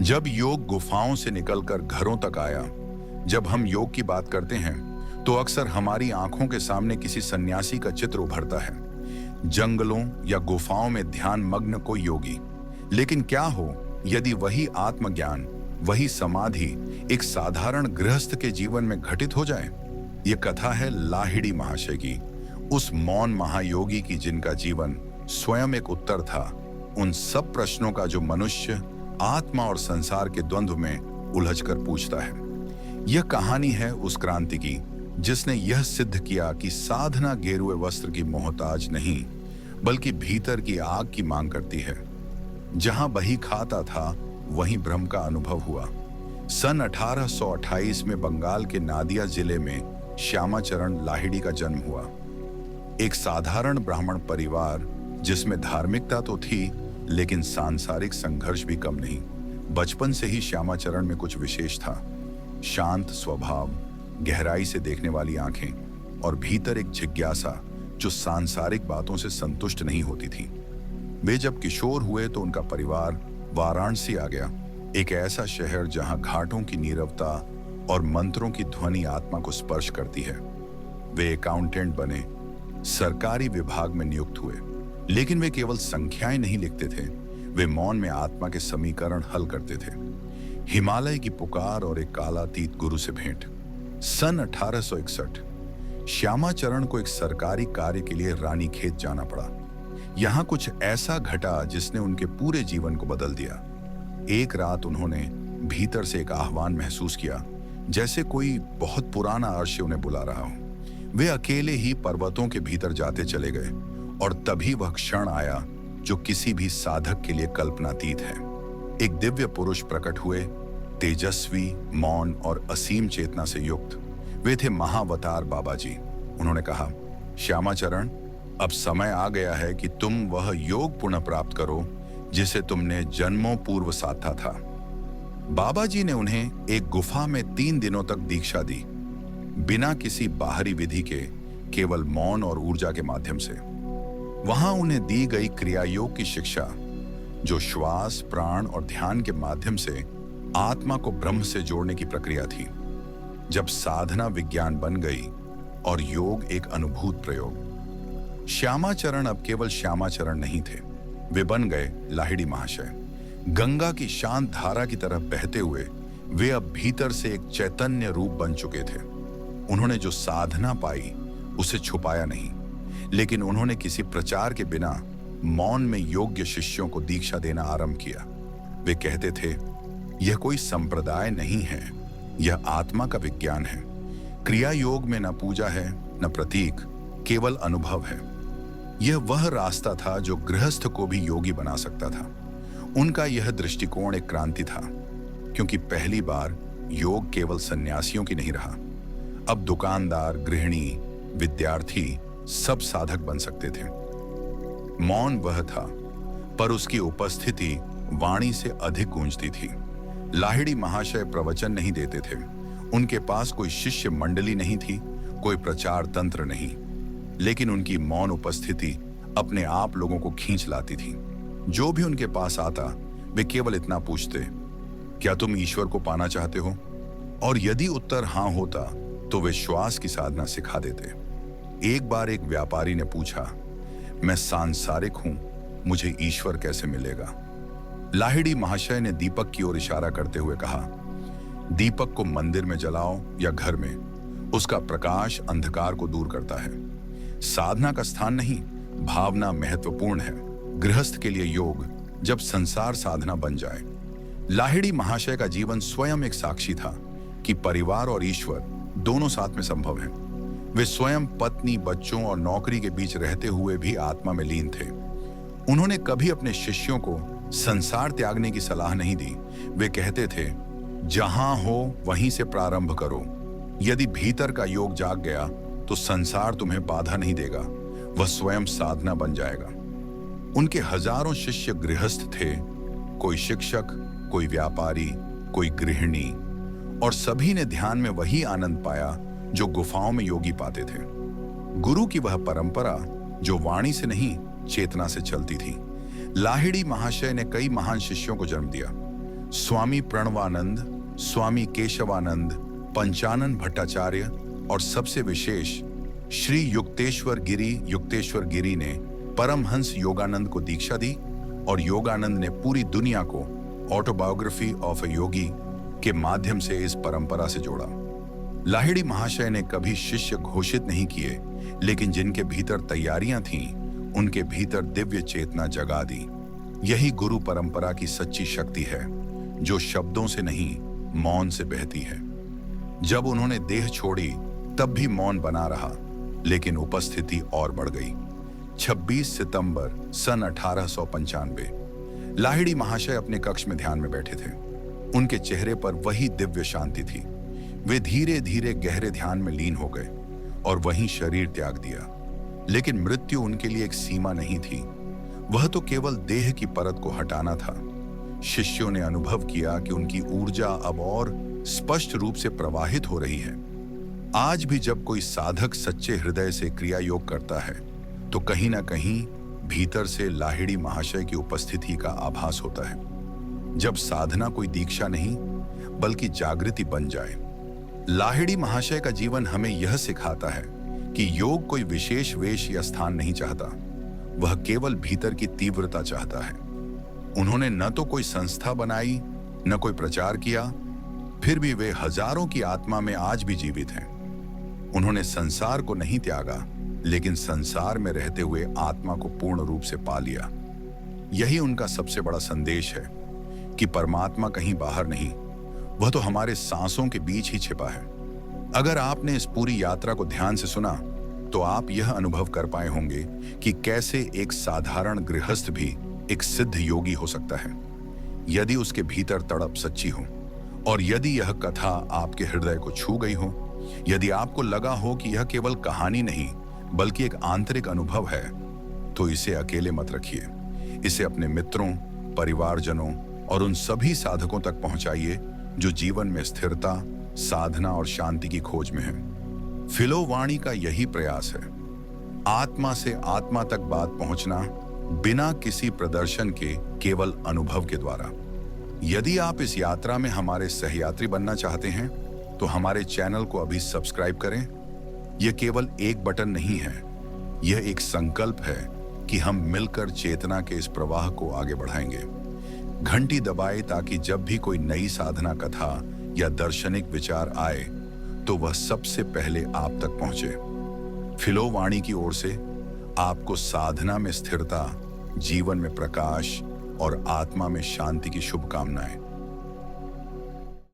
जब योग गुफाओं से निकलकर घरों तक आया, जब हम योग की बात करते हैं तो अक्सर हमारी आंखों के सामने किसी सन्यासी का चित्र उभरता है, जंगलों या गुफाओं में ध्यान मग्न कोई योगी। लेकिन क्या हो यदि वही आत्मज्ञान, वही समाधि एक साधारण गृहस्थ के जीवन में घटित हो जाए? ये कथा है लाहिड़ी महाशय की, उस मौन महायोगी की जिनका जीवन स्वयं एक उत्तर था उन सब प्रश्नों का जो मनुष्य आत्मा और संसार के द्वंद्व में उलझकर पूछता है। यह कहानी है उस क्रांति की जिसने यह सिद्ध किया कि साधना गेरुए वस्त्र की मोहताज नहीं, बल्कि भीतर की आग की मांग करती है। जहां बही खाता था वहीं ब्रह्म का अनुभव हुआ। सन 1828 में बंगाल के नादिया जिले में श्यामाचरण लाहिड़ी का जन्म हुआ। एक साधारण ब्राह्मण परिवार जिसमें धार्मिकता तो थी लेकिन सांसारिक संघर्ष भी कम नहीं। बचपन से ही श्यामाचरण में कुछ विशेष था। शांत स्वभाव, गहराई से देखने वाली आंखें और भीतर एक जिज्ञासा जो सांसारिक बातों से संतुष्ट नहीं होती थी। वे जब किशोर हुए तो उनका परिवार वाराणसी आ गया, एक ऐसा शहर जहां घाटों की नीरवता और मंत्रों की ध्वनि आत्मा को स्पर्श करती है। वे अकाउंटेंट बने, सरकारी विभाग में नियुक्त हुए, लेकिन वे केवल संख्याएं नहीं लिखते थे, वे मौन में आत्मा के समीकरण हल करते थे। हिमालय की पुकार और एक कालातीत गुरु से भेंट। सन 1861 श्यामाचरण को एक सरकारी कार्य के लिए रानीखेत जाना पड़ा। यहां कुछ ऐसा घटा जिसने उनके पूरे जीवन को बदल दिया। एक रात उन्होंने भीतर से एक आह्वान महसूस किया, जैसे कोई बहुत पुराना अर्श उन्हें बुला रहा हो। वे अकेले ही पर्वतों के भीतर जाते चले गए और तभी वह क्षण आया जो किसी भी साधक के लिए कल्पनातीत है। एक दिव्य पुरुष प्रकट हुए, तेजस्वी, मौन और असीम चेतना से युक्त। वे थे महावतार बाबा जी। उन्होंने कहा, श्यामाचरण, अब समय आ गया है कि तुम वह योग पुनः प्राप्त करो जिसे तुमने जन्मों पूर्व साधा था। बाबा जी ने उन्हें एक गुफा में 3 दिनों तक दीक्षा दी, बिना किसी बाहरी विधि के, केवल मौन और ऊर्जा के माध्यम से। वहां उन्हें दी गई क्रिया योग की शिक्षा, जो श्वास, प्राण और ध्यान के माध्यम से आत्मा को ब्रह्म से जोड़ने की प्रक्रिया थी। जब साधना विज्ञान बन गई और योग एक अनुभूत प्रयोग, श्यामाचरण अब केवल श्यामाचरण नहीं थे, वे बन गए लाहिड़ी महाशय। गंगा की शांत धारा की तरफ बहते हुए वे अब भीतर से एक चैतन्य रूप बन चुके थे। उन्होंने जो साधना पाई उसे छुपाया नहीं, लेकिन उन्होंने किसी प्रचार के बिना मौन में योग्य शिष्यों को दीक्षा देना आरंभ किया। वे कहते थे, यह कोई संप्रदाय नहीं है, यह आत्मा का विज्ञान है। क्रिया योग में न पूजा है न प्रतीक, केवल अनुभव है। यह वह रास्ता था जो गृहस्थ को भी योगी बना सकता था। उनका यह दृष्टिकोण एक क्रांति था, क्योंकि पहली बार योग केवल सन्यासियों की नहीं रहा। अब दुकानदार, गृहिणी, विद्यार्थी सब साधक बन सकते थे। मौन वह था, पर उसकी उपस्थिति वाणी से अधिक गूंजती थी। लाहिड़ी महाशय प्रवचन नहीं देते थे, उनके पास कोई शिष्य मंडली नहीं थी, कोई प्रचार तंत्र नहीं, लेकिन उनकी मौन उपस्थिति अपने आप लोगों को खींच लाती थी। जो भी उनके पास आता, वे केवल इतना पूछते, क्या तुम ईश्वर को पाना चाहते हो? और यदि उत्तर हां होता तो वे श्वास की साधना सिखा देते। एक बार एक व्यापारी ने पूछा, मैं सांसारिक हूं, मुझे ईश्वर कैसे मिलेगा? लाहिड़ी महाशय ने दीपक की ओर इशारा करते हुए कहा, दीपक को मंदिर में जलाओ या घर में, उसका प्रकाश अंधकार को दूर करता है। साधना का स्थान नहीं, भावना महत्वपूर्ण है। गृहस्थ के लिए योग जब संसार साधना बन जाए। लाहिड़ी महाशय का जीवन स्वयं एक साक्षी था कि परिवार और ईश्वर दोनों साथ में संभव है। वे स्वयं पत्नी, बच्चों और नौकरी के बीच रहते हुए भी आत्मा में लीन थे। उन्होंने कभी अपने शिष्यों को संसार त्यागने की सलाह नहीं दी। वे कहते थे, जहां हो वहीं से प्रारंभ करो। यदि भीतर का योग जाग गया तो संसार तुम्हें बाधा नहीं देगा, वह स्वयं साधना बन जाएगा। उनके हजारों शिष्य गृहस्थ थे, कोई शिक्षक, कोई व्यापारी, कोई गृहिणी, और सभी ने ध्यान में वही आनंद पाया जो गुफाओं में योगी पाते थे। गुरु की वह परंपरा जो वाणी से नहीं, चेतना से चलती थी। लाहिड़ी महाशय ने कई महान शिष्यों को जन्म दिया। स्वामी प्रणवानंद, स्वामी केशवानंद, पंचानन भट्टाचार्य और सबसे विशेष श्री युक्तेश्वर गिरी ने परमहंस योगानंद को दीक्षा दी और योगानंद ने पूरी दुनिया को ऑटोबायोग्राफी ऑफ अ योगी के माध्यम से इस परंपरा से जोड़ा। लाहिड़ी महाशय ने कभी शिष्य घोषित नहीं किए, लेकिन जिनके भीतर तैयारियां थीं, उनके भीतर दिव्य चेतना जगा दी। यही गुरु परंपरा की सच्ची शक्ति है, जो शब्दों से नहीं मौन से बहती है। जब उन्होंने देह छोड़ी तब भी मौन बना रहा, लेकिन उपस्थिति और बढ़ गई। 26 सितंबर सन 1895 लाहिड़ी महाशय अपने कक्ष में ध्यान में बैठे थे। उनके चेहरे पर वही दिव्य शांति थी। वे धीरे धीरे गहरे ध्यान में लीन हो गए और वहीं शरीर त्याग दिया। लेकिन मृत्यु उनके लिए एक सीमा नहीं थी, वह तो केवल देह की परत को हटाना था। शिष्यों ने अनुभव किया कि उनकी ऊर्जा अब और स्पष्ट रूप से प्रवाहित हो रही है। आज भी जब कोई साधक सच्चे हृदय से क्रिया योग करता है, तो कहीं ना कहीं भीतर से लाहिड़ी महाशय की उपस्थिति का आभास होता है। जब साधना कोई दीक्षा नहीं बल्कि जागृति बन जाए। लाहिड़ी महाशय का जीवन हमें यह सिखाता है कि योग कोई विशेष वेश या स्थान नहीं चाहता, वह केवल भीतर की तीव्रता चाहता है। उन्होंने न तो कोई संस्था बनाई, न कोई प्रचार किया, फिर भी वे हजारों की आत्मा में आज भी जीवित हैं। उन्होंने संसार को नहीं त्यागा, लेकिन संसार में रहते हुए आत्मा को पूर्ण रूप से पा लिया। यही उनका सबसे बड़ा संदेश है कि परमात्मा कहीं बाहर नहीं, वह तो हमारे सांसों के बीच ही छिपा है। अगर आपने इस पूरी यात्रा को ध्यान से सुना, तो आप यह अनुभव कर पाए होंगे कि कैसे एक साधारण गृहस्थ भी एक सिद्ध योगी हो सकता है, यदि उसके भीतर तड़प सच्ची हो, और यदि यह कथा आपके हृदय को छू गई हो, यदि आपको लगा हो कि यह केवल कहानी नहीं बल्कि एक आंतरिक अनुभव है, तो इसे अकेले मत रखिए। इसे अपने मित्रों, परिवारजनों और उन सभी साधकों तक पहुंचाइए जो जीवन में स्थिरता, साधना और शांति की खोज में हैं। फिलो वाणी का यही प्रयास है, आत्मा से आत्मा तक बात पहुंचना बिना किसी प्रदर्शन के, केवल अनुभव के द्वारा। यदि आप इस यात्रा में हमारे सहयात्री बनना चाहते हैं, तो हमारे चैनल को अभी सब्सक्राइब करें। यह केवल एक बटन नहीं है, यह एक संकल्प है कि हम मिलकर चेतना के इस प्रवाह को आगे बढ़ाएंगे। घंटी दबाए ताकि जब भी कोई नई साधना कथा या दार्शनिक विचार आए, तो वह सबसे पहले आप तक पहुंचे। फिलो वाणी की ओर से आपको साधना में स्थिरता, जीवन में प्रकाश और आत्मा में शांति की शुभकामनाएं।